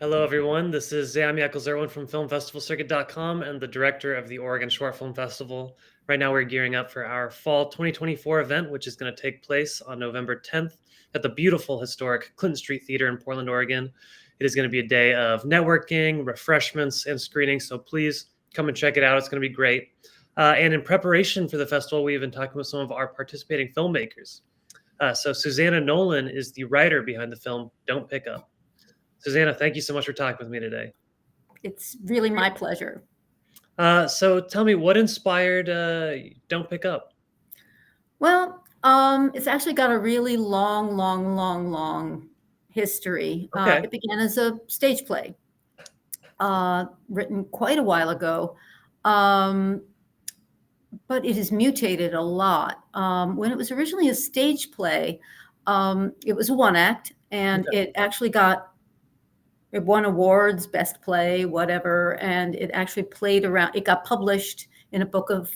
Hello, everyone. This is Zam Yakelzerwin from FilmFestivalCircuit.com and the director of the Oregon Short Film Festival. Right now, we're gearing up for our fall 2024 event, which is going to take place on November 10th at the beautiful, historic Clinton Street Theater in Portland, Oregon. It is going to be a day of networking, refreshments, and screening, so please come and check it out. It's going to be great. And in preparation for the festival, we've been talking with some of our participating filmmakers. So Susannah Nolan is the writer behind the film Don't Pick Up. Susannah, thank you so much for talking with me today. It's really my pleasure. So tell me, what inspired Don't Pick Up? Well, it's actually got a really long history. Okay. It began as a stage play, written quite a while ago, but it has mutated a lot. When it was originally a stage play, it was a one act, and it actually it won awards, best play, whatever, and it actually played around. It got published in a book of,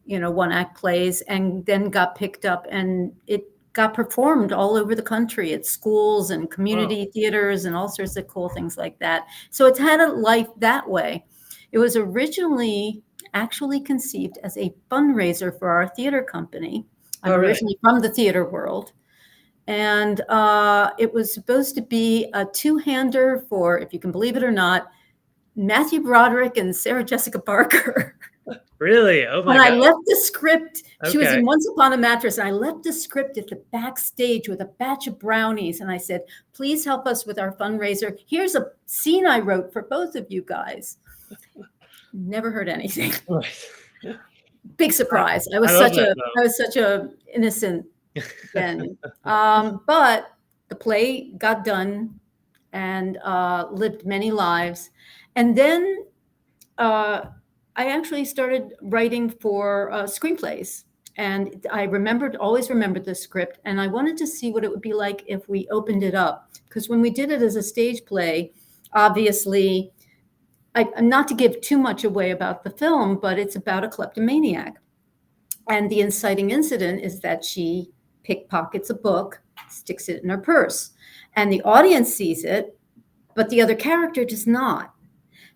one act plays, and then got picked up, and it got performed all over the country at schools and community theaters and all sorts of cool things like that. So it's had a life that way. It was originally actually conceived as a fundraiser for our theater company. I'm originally from the theater world. And it was supposed to be a two-hander for, if you can believe it or not, Matthew Broderick and Sarah Jessica Parker. Really? Oh my God. God. I left the script. She was in Once Upon a Mattress, and I left the script at the backstage with a batch of brownies. And I said, please help us with our fundraiser. Here's a scene I wrote for both of you guys. Never heard anything. Big surprise. I was such a innocent then. But the play got done and lived many lives. And then I actually started writing for screenplays. And I always remembered the script. And I wanted to see what it would be like if we opened it up. Because when we did it as a stage play, obviously, not to give too much away about the film, but it's about a kleptomaniac. And the inciting incident is that she pickpockets a book, sticks it in her purse, and the audience sees it, but the other character does not.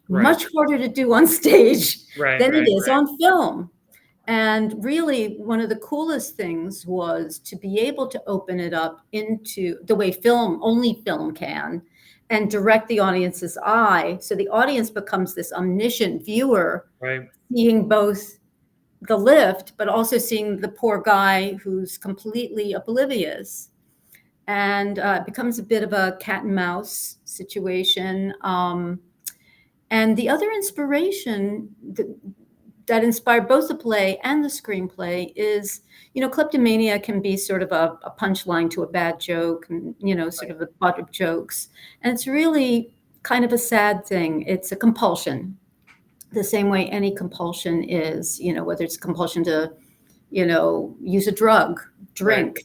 Much harder to do on stage than it is on film. And really, one of the coolest things was to be able to open it up into the way only film can, and direct the audience's eye. So the audience becomes this omniscient viewer, seeing both the lift, but also seeing the poor guy who's completely oblivious, and it becomes a bit of a cat and mouse situation. And the other inspiration that inspired both the play and the screenplay is, kleptomania can be sort of a punchline to a bad joke, and, sort of a butt of jokes. And it's really kind of a sad thing. It's a compulsion. The same way any compulsion is, whether it's compulsion to, use a drug, drink,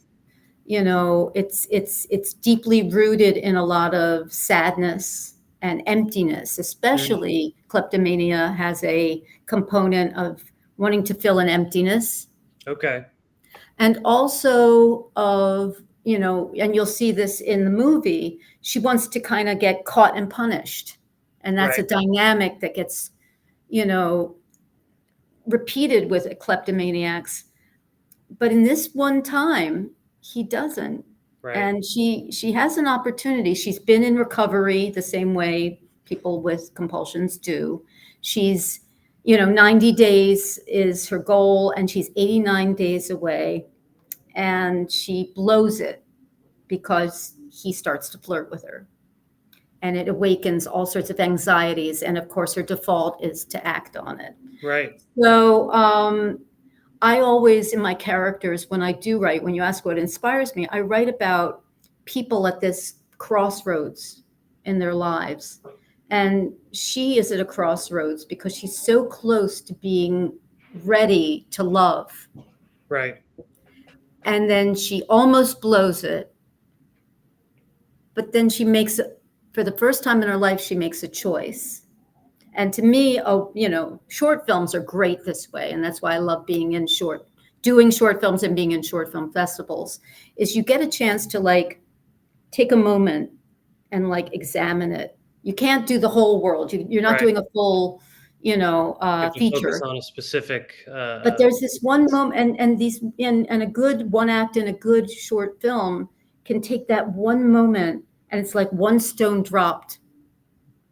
it's deeply rooted in a lot of sadness and emptiness. Especially kleptomania has a component of wanting to fill an emptiness. Okay. And also of, and you'll see this in the movie, she wants to kind of get caught and punished. And that's a dynamic that gets repeated with kleptomaniacs. But in this one time, he doesn't. And she has an opportunity. She's been in recovery the same way people with compulsions do. She's, 90 days is her goal, and she's 89 days away. And she blows it because he starts to flirt with her. And it awakens all sorts of anxieties. And of course, her default is to act on it. So I always, in my characters, when I do write, when you ask what inspires me, I write about people at this crossroads in their lives. And she is at a crossroads because she's so close to being ready to love. And then she almost blows it. But then she makes it. For the first time in her life, she makes a choice. And to me, short films are great this way. And that's why I love doing short films and being in short film festivals, is you get a chance to take a moment and examine it. You can't do the whole world. You're not Right. doing a full, You have to focus feature. on a specific, But there's this one piece. moment, and a good one act in a good short film can take that one moment, and it's like one stone dropped,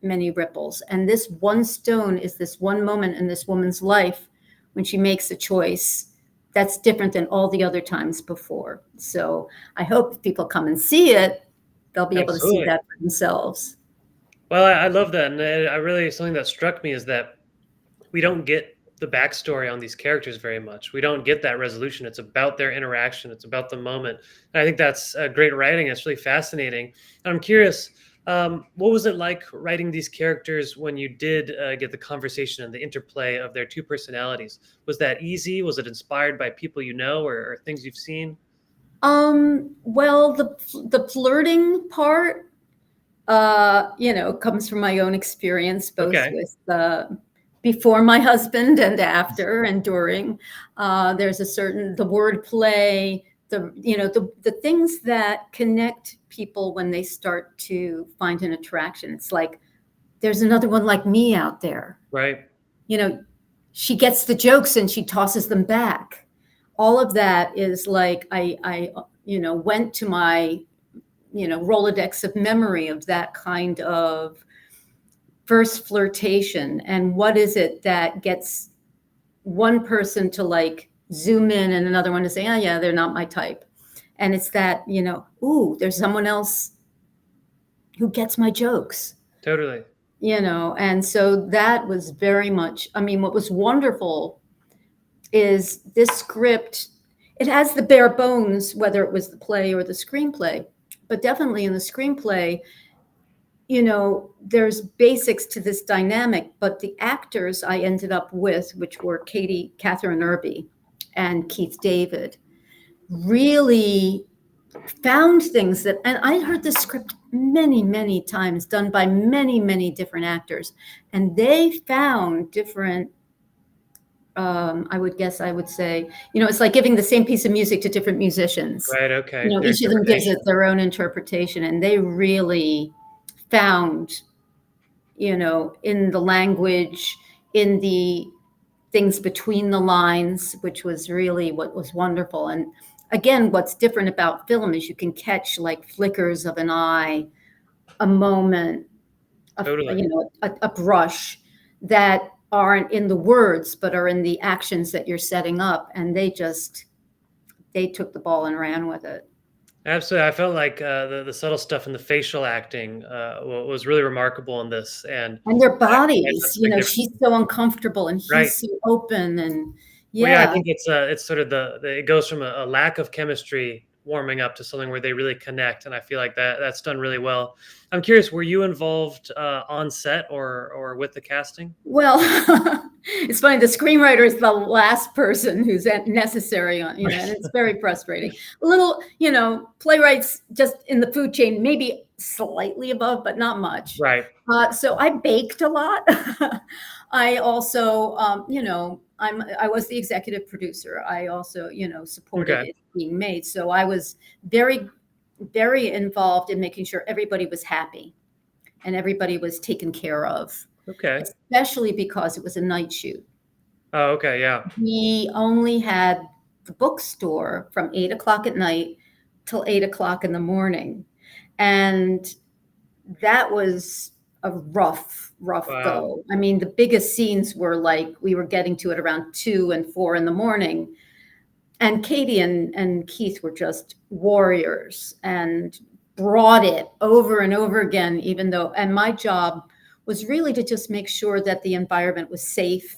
many ripples. And this one stone is this one moment in this woman's life when she makes a choice that's different than all the other times before. So I hope if people come and see it, they'll be able to see Absolutely. that for themselves. Well, I love that, and I really something that struck me is that we don't get the backstory on these characters very much. We don't get that resolution. It's about their interaction. It's about the moment. And I think that's great writing. It's really fascinating. And I'm curious, what was it like writing these characters when you did get the conversation and the interplay of their two personalities? Was that easy? Was it inspired by people you know or things you've seen? Well, the flirting part, comes from my own experience, both Okay, with before my husband and after and during. There's the wordplay, the things that connect people when they start to find an attraction. It's like there's another one like me out there. right. You know, she gets the jokes and she tosses them back. All of that is like I went to my Rolodex of memory of that kind of first flirtation. And what is it that gets one person to like zoom in and another one to say, oh, yeah, they're not my type. And it's that, ooh, there's someone else who gets my jokes, Totally. and so that was very much, I mean, what was wonderful is this script, it has the bare bones, whether it was the play or the screenplay, but definitely in the screenplay, there's basics to this dynamic, but the actors I ended up with, which were Catherine Irby and Keith David, really found things that, and I heard the script many, many times done by many, many different actors, and they found different, I would say, it's like giving the same piece of music to different musicians. Right. Okay. Their Each of them gives interpretation. it their own interpretation, and they really found, in the language, in the things between the lines, which was really what was wonderful. And again, what's different about film is you can catch like flickers of an eye, a moment, Totally. a brush that aren't in the words, but are in the actions that you're setting up. And they took the ball and ran with it. Absolutely. I felt like the subtle stuff in the facial acting was really remarkable in this, and And their that's bodies, such a big difference. she's so uncomfortable and Right. he's so open, and Well, yeah, I yeah. think it's sort of it goes from a lack of chemistry warming up to something where they really connect, and I feel like that's done really well. I'm curious, were you involved on set or with the casting? Well, it's funny. The screenwriter is the last person who's necessary on, and it's very frustrating. A little, playwrights just in the food chain, maybe slightly above, but not much. Right. So I baked a lot. I also, I was the executive producer. I also, supported Okay. it being made. So I was very, very involved in making sure everybody was happy and everybody was taken care of, Okay. especially because it was a night shoot. Oh, okay. Yeah. We only had the bookstore from 8 o'clock at night till 8 o'clock in the morning. And that was a rough Wow. go. I mean, the biggest scenes were like we were getting to it around 2 and 4 in the morning. And Katie and Keith were just warriors and brought it over and over again, and my job was really to just make sure that the environment was safe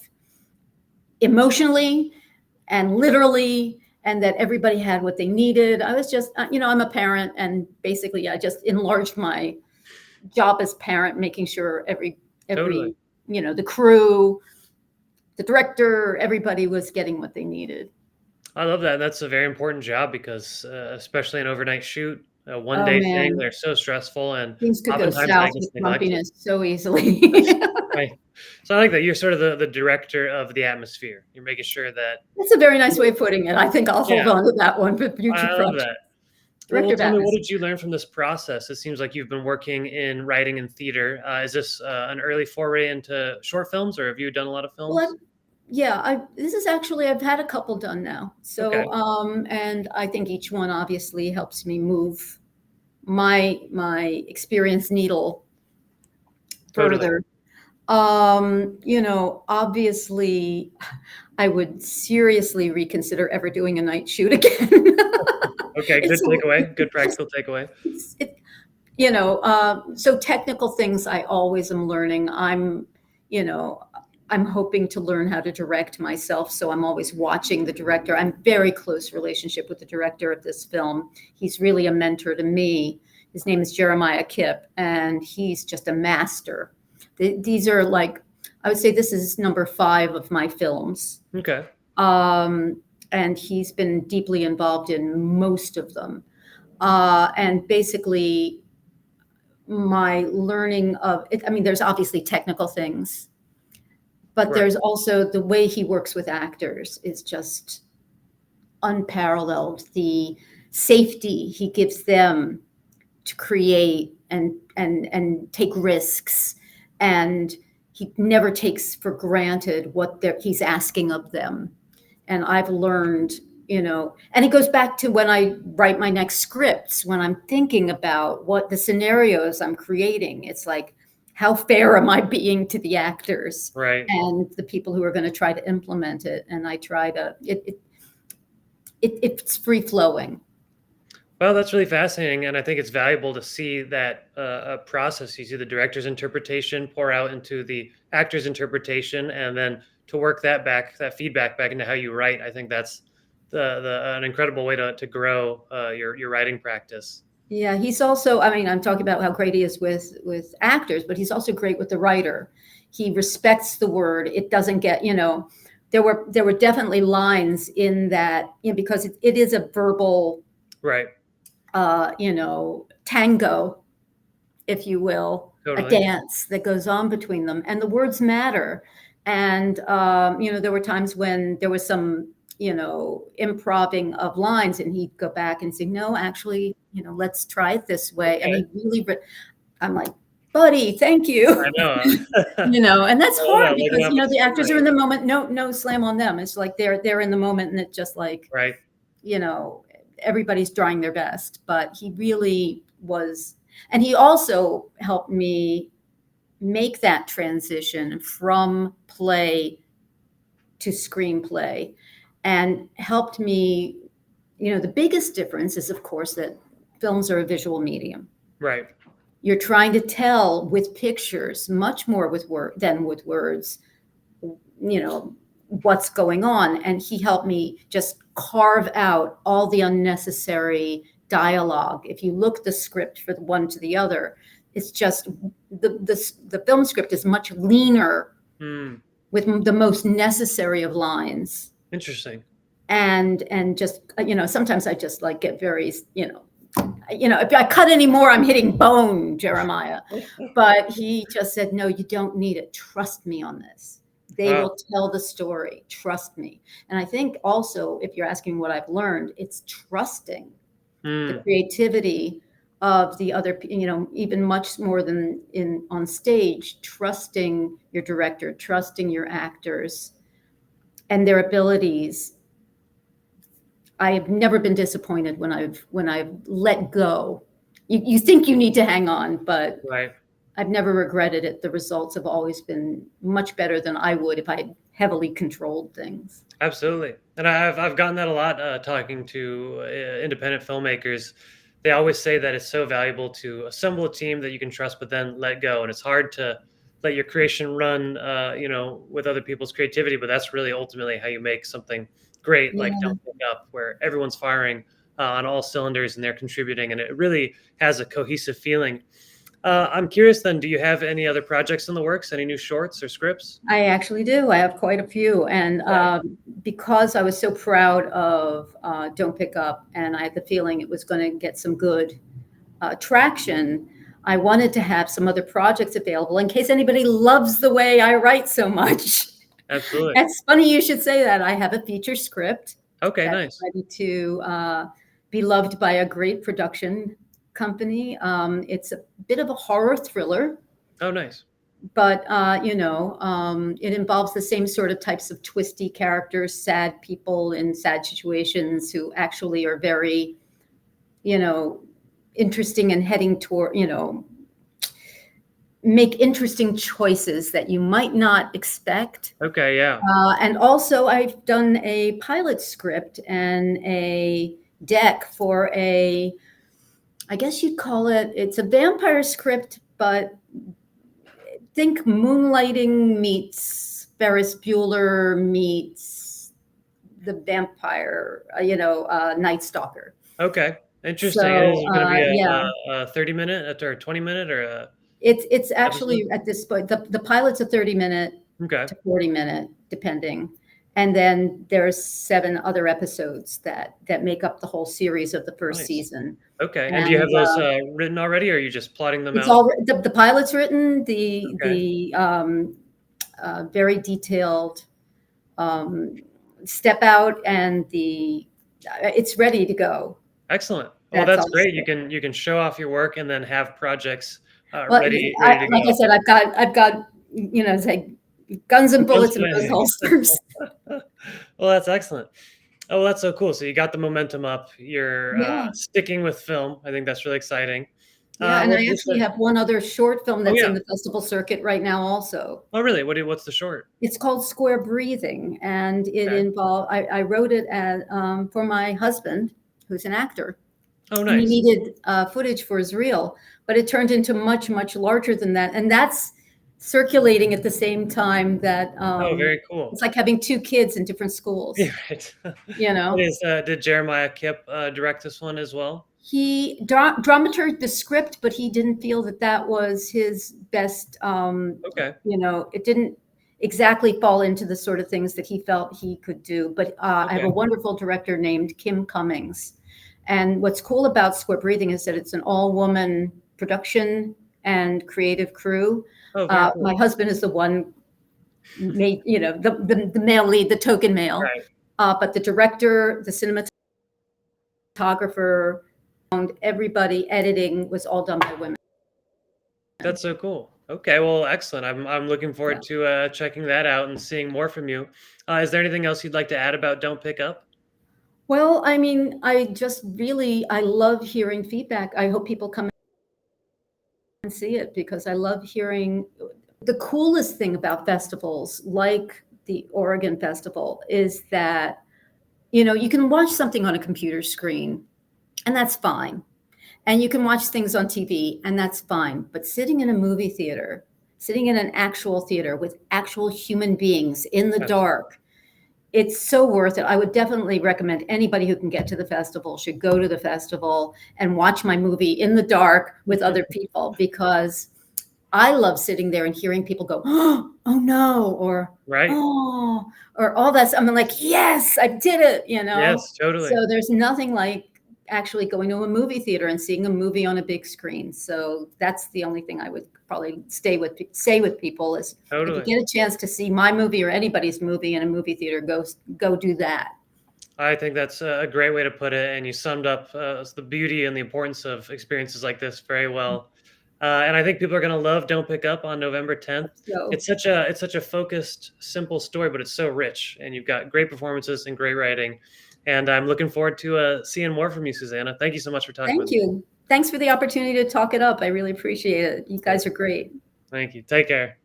emotionally and literally, and that everybody had what they needed. I was just, I'm a parent, and basically I just enlarged my job as parent, making sure every, Totally. the crew, the director, everybody was getting what they needed. I love that. That's a very important job because, especially an overnight shoot, a one Oh day thing, man, they're so stressful and things could go oftentimes south they get with neglected. grumpiness so easily. Right. So I like that. You're sort of the director of the atmosphere. You're making sure that, That's a very nice way of putting it. I think I'll hold yeah, on to that one for future I love projects. that. Well, Director of tell me, what atmosphere. did you learn from this process? It seems like you've been working in writing and theater. Is this an early foray into short films, or have you done a lot of Well, films? yeah, this is actually, I've had a couple done now. Okay, So, and I think each one obviously helps me move my experience needle totally. further. Obviously, I would seriously reconsider ever doing a night shoot again. Okay, good It's, takeaway. Good just, practical takeaway. it, so technical things I always am learning. You know, I'm hoping to learn how to direct myself, so I'm always watching the director. I'm very close relationship with the director of this film. He's really a mentor to me. His name is Jeremiah Kipp, and he's just a master. These are like, I would say this is number 5 of my films. Okay. And he's been deeply involved in most of them. And basically, my learning of it, I mean, there's obviously technical things, but Right. there's also the way he works with actors is just unparalleled. The safety he gives them to create and take risks, and he never takes for granted what he's asking of them. And I've learned, and it goes back to when I write my next scripts, when I'm thinking about what the scenarios I'm creating, it's like, how fair am I being to the actors Right. and the people who are going to try to implement it? And I try to, it's free flowing. Well, that's really fascinating, and I think it's valuable to see that process. You see the director's interpretation pour out into the actor's interpretation, and then to work that feedback back into how you write. I think that's the an incredible way to grow your writing practice. Yeah, he's also, I mean, I'm talking about how great he is with actors, but he's also great with the writer. He respects the word. It doesn't get, there were definitely lines in that, because it is a verbal, Right. tango, if you will, a Totally. dance that goes on between them, and the words matter. And there were times when there was some, improving of lines, and he'd go back and say, no, actually, let's try it this way. And Okay. he really, I'm like, buddy, thank you. I know. And that's I love hard that, like an because, the opportunity, actors are in the moment. No slam on them. It's like they're in the moment, and it's just like, right. everybody's trying their best. But he really was, and he also helped me make that transition from play to screenplay, and helped me, the biggest difference is, of course, that films are a visual medium. Right. You're trying to tell with pictures much more than with words, what's going on. And he helped me just carve out all the unnecessary dialogue. If you look the script for the one to the other, it's just the film script is much leaner with the most necessary of lines. Interesting. And just, sometimes I just like get very, if I cut any more, I'm hitting bone, Jeremiah. But he just said, no, you don't need it. Trust me on this. They will tell the story. Trust me. And I think also, if you're asking what I've learned, it's trusting the creativity of the other, even much more than on stage, trusting your director, trusting your actors and their abilities. I've never been disappointed when I've let go. You think you need to hang on, but Right. I've never regretted it. The results have always been much better than I would if I had heavily controlled things. Absolutely, and I've gotten that a lot talking to independent filmmakers. They always say that it's so valuable to assemble a team that you can trust, but then let go. And it's hard to let your creation run, with other people's creativity. But that's really ultimately how you make something great, like Yeah. Don't Pick Up, where everyone's firing on all cylinders and they're contributing, and it really has a cohesive feeling. I'm curious then, do you have any other projects in the works? Any new shorts or scripts? I actually do. I have quite a few. And because I was so proud of Don't Pick Up, and I had the feeling it was going to get some good traction, I wanted to have some other projects available in case anybody loves the way I write so much. Absolutely. It's funny you should say that. I have a feature script Okay, that's nice. ready to beloved by a great production company. It's a bit of a horror thriller. Oh, nice. But it involves the same sort of types of twisty characters, sad people in sad situations who actually are very, interesting and heading toward, make interesting choices that you might not expect. Okay, yeah. And also I've done a pilot script and a deck for I guess you'd call it's a vampire script, but think Moonlighting meets Ferris Bueller meets the vampire, Night Stalker. Okay, interesting. So, And is it gonna be yeah. a 30-minute or a 20-minute or a It's actually episode? at this point, the pilot's a 30-minute Okay, to 40-minute, depending. And then there's 7 other episodes that make up the whole series of the first nice. season. Okay, and do you And have those written already, or are you just plotting them it's out? all the pilot's written, Okay, very detailed step out, and it's ready to go. excellent. Well, That's that's all great. set. You can show off your work and then have projects Well, ready to like I go. said, I've got it's like guns and Guns bullets in both blazing. holsters. Well, that's excellent. Oh, well, that's so cool. So you got the momentum up. You're Yeah, sticking with film. I think that's really exciting. yeah, and Well, I actually have one other short film oh that's yeah. in the festival circuit right now also. Oh, really? What's the short? It's called Square Breathing, and it Okay. involved I wrote it for my husband, who's an actor, Oh, and he nice. needed footage for his reel, but it turned into much, much larger than that. And that's circulating at the same time that Oh, very cool. it's like having 2 kids in different schools, Yeah, right. you know? Did Jeremiah Kipp direct this one as well? He dramaturged the script, but he didn't feel that that was his best, Okay. it didn't exactly fall into the sort of things that he felt he could do. But I have a Okay. wonderful director named Kim Cummings. And what's cool about Square Breathing is that it's an all-woman production and creative crew. Oh, very My cool. husband is the one made, the male lead, the token male. Right. But the director, the cinematographer, everybody, editing was all done by women. That's so cool. Okay, well, excellent. I'm looking Yeah. forward to checking that out and seeing more from you. Is there anything else you'd like to add about Don't Pick Up? Well, I mean, I love hearing feedback. I hope people come and see it because I love hearing. The coolest thing about festivals like the Oregon Festival is that, you can watch something on a computer screen and that's fine. And you can watch things on TV and that's fine. But sitting in a movie theater, sitting in an actual theater with actual human beings in the Yes. dark, it's so worth it. I would definitely recommend anybody who can get to the festival should go to the festival and watch my movie in the dark with other people, because I love sitting there and hearing people go, oh no, or Right. oh, or all that. I'm like, yes, I did it, Yes, totally. So there's nothing like actually going to a movie theater and seeing a movie on a big screen. So that's the only thing I would probably say with people is, if you Totally. get a chance to see my movie or anybody's movie in a movie theater, go do that. I think that's a great way to put it, and you summed up the beauty and the importance of experiences like this very well. And I think people are going to love Don't Pick Up on November 10th. So It's such a focused, simple story, but it's so rich, and you've got great performances and great writing. And I'm looking forward to seeing more from you, Susannah. Thank you so much for talking thank with me. you. Thanks for the opportunity to talk it up. I really appreciate it. You guys are great. Thank you. Take care.